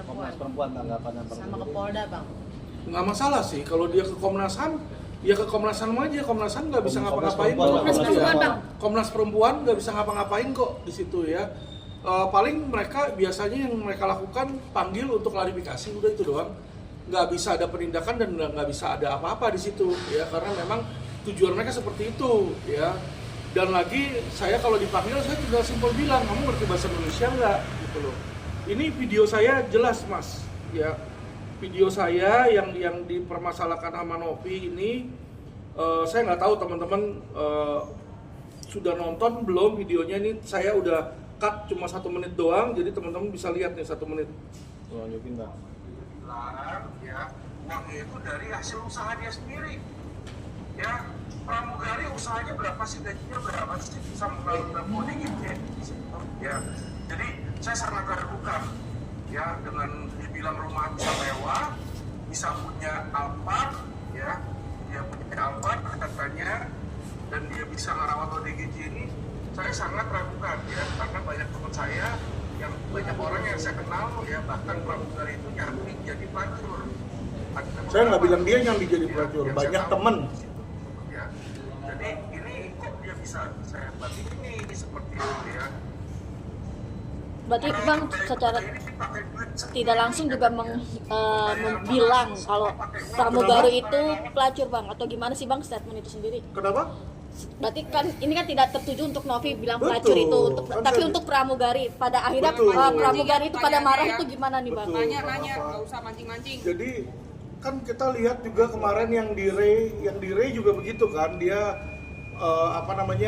Komnas Perempuan tanggapannya sama ke Polda, Bang. Nggak masalah sih kalau dia ke Komnas HAM, ya ke Komnas HAM aja. Komnas HAM nggak bisa ngapa-ngapain. Komnas Perempuan, Bang. Komnas Perempuan nggak bisa ngapa-ngapain kok di situ ya. Paling mereka biasanya yang mereka lakukan panggil untuk klarifikasi, udah itu doang. Nggak bisa ada penindakan dan nggak bisa ada apa-apa di situ ya, karena memang tujuan mereka seperti itu ya. Dan lagi saya kalau dipanggil saya tinggal simpel bilang, kamu ngerti bahasa Indonesia nggak gitu loh. Ini video saya jelas mas ya, video saya yang dipermasalahkan sama Novi ini, saya nggak tahu teman-teman sudah nonton belum videonya. Ini saya udah cut cuma 1 menit doang, jadi teman-teman bisa lihat nih 1 menit. Lanjutin Bang. Larang ya, uangnya itu dari hasil usaha dia sendiri. Ya, pramugari usahanya berapa sih, gajinya berapa sih, bisa mengelola coding gitu ya. Jadi saya sangat ragukan ya dengan dibilang rumah bisa mewah, bisa punya Alphard ya, dia punya Alphard katanya, dan dia bisa merawat ODGJ ini. Saya sangat ragukan ya, karena banyak teman saya yang banyak orang yang saya kenal ya, bahkan pramugari itu nyambi jadi pelacur. Saya nggak bilang dia nyambi jadi pelacur, banyak temen. Ya, jadi ini kok dia bisa saya berarti ini seperti itu ya. Berarti Bang secara tidak langsung juga bilang kalau pramugari itu pelacur, Bang, atau gimana sih Bang statement itu sendiri? Kenapa? Berarti kan ini kan tidak tertuju untuk Novi bilang Betul. pelacur itu, Kan tapi saya- untuk pramugari pada akhirnya Betul. pramugari itu pada marah itu gimana nih Bang? Betul. Nanya, nggak usah mancing-mancing. Jadi kan kita lihat juga kemarin yang di Ray juga begitu kan, dia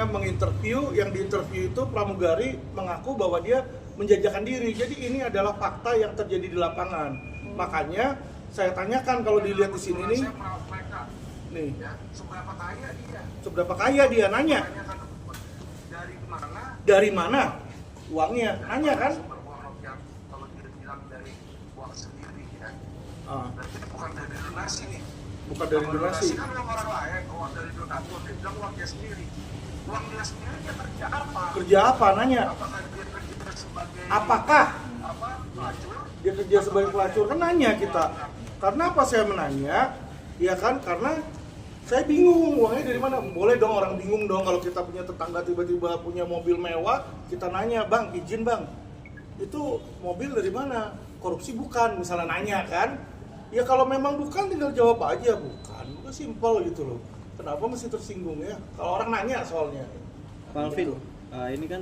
menginterview, yang diinterview itu pramugari mengaku bahwa dia menjajakan diri. Jadi ini adalah fakta yang terjadi di lapangan. Makanya saya tanyakan kalau dilihat di sini nih, nih Ya, seberapa kaya dia? seberapa kaya dia, nanya Dari mana? dari mana uangnya, nanya kan? Sumber uang yang kalau dia bilang dari uang sendiri ya. Ah, Berarti bukan dari donasi nih. bukan dari Kalau donasi. kan uang orang lain, uang dari donatur, dia bilang uang dia sendiri. Uang dia sendiri dia kerja apa? Kerja apa, nanya? Apakah dia kerja sebagai Apakah pelacur? dia kerja sebagai pelacur? Kan nanya kita. Karena apa saya menanya? Ya kan, karena saya bingung uangnya dari mana. Boleh dong orang bingung dong kalau kita punya tetangga tiba-tiba punya mobil mewah, kita nanya, bang izin bang, itu mobil dari mana? Korupsi bukan, misalnya nanya kan? Ya kalau memang bukan tinggal jawab aja bukan, udah simpel gitu loh. Kenapa mesti tersinggung ya? Kalau orang nanya soalnya. Pak Alvin, ini kan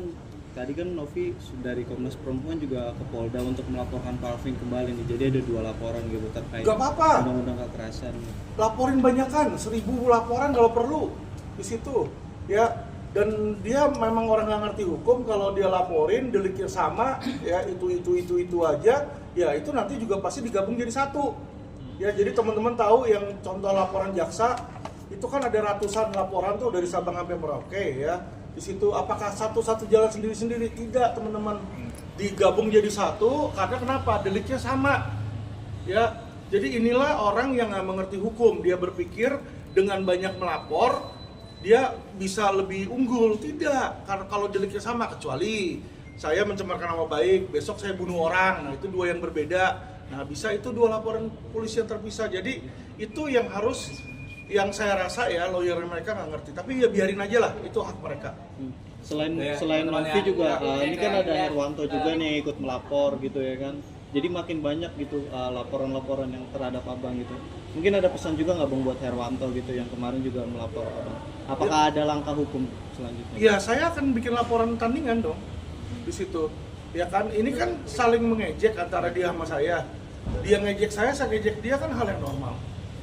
tadi kan Novi dari Komnas Perempuan juga ke Polda untuk melaporkan Pak Alvin kembali nih. Jadi ada 2 laporan gitu terkait Gak apa-apa. undang-undang kekerasan. Laporin banyakan, 1000 laporan kalau perlu di situ ya. Dan dia memang orang nggak ngerti hukum, kalau dia laporin deliknya sama ya, itu aja ya, itu nanti juga pasti digabung jadi satu ya. Jadi teman-teman tahu yang contoh laporan jaksa itu kan ada ratusan laporan tuh dari Sabang sampai Merauke ya. Di situ apakah satu-satu jalan sendiri-sendiri? Tidak, teman-teman, digabung jadi satu karena kenapa? Deliknya sama ya. Jadi inilah orang yang nggak mengerti hukum, dia berpikir dengan banyak melapor dia bisa lebih unggul. Tidak, karena kalau deliknya sama, kecuali saya mencemarkan nama baik, besok saya bunuh orang, nah itu 2 yang berbeda. Nah bisa itu 2 laporan polisi yang terpisah. Jadi itu yang harus, yang saya rasa ya lawyer mereka nggak ngerti, tapi ya biarin aja lah, itu hak mereka. Selain Novi juga, ini kan ada Herwanto juga nih yang ikut melapor gitu ya kan. Jadi makin banyak gitu laporan-laporan yang terhadap abang gitu. Mungkin ada pesan juga nggak bang buat Herwanto gitu yang kemarin juga melapor abang. Apakah ada langkah hukum selanjutnya? Ya saya akan bikin laporan tandingan dong di situ. Ya kan, ini kan saling mengejek antara dia sama saya. Dia ngejek saya ngejek dia, kan hal yang normal.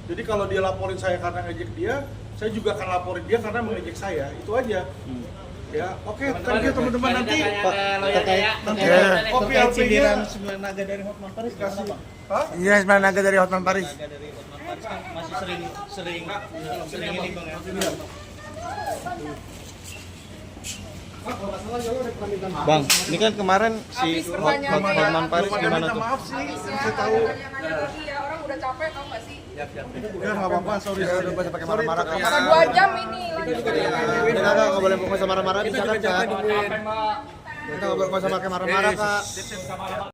Jadi kalau dia laporin saya karena ngejek dia, saya juga akan laporin dia karena mengejek saya. Itu aja. Ya, oke, thank you teman-teman. Nanti Pak, terkait sindiran 9 naga dari Hotman Paris gimana Pak? Hah? Iya, 9 naga dari Hotman Paris. Naga dari Hotman Paris kan masih sering ini bang ya. Bang, ini kan kemarin si Hotman Paris gimana tuh? Maaf sih, saya tahu. Orang udah capek tau gak sih? Udah nggak apa-apa, sorry. Udah bisa pakai marah-marah. Masa 2 jam ini lanjut. Nggak boleh ngomong sama marah-marah, bisa kan kak? Kita nggak boleh ngomong sama pakai marah-marah kak.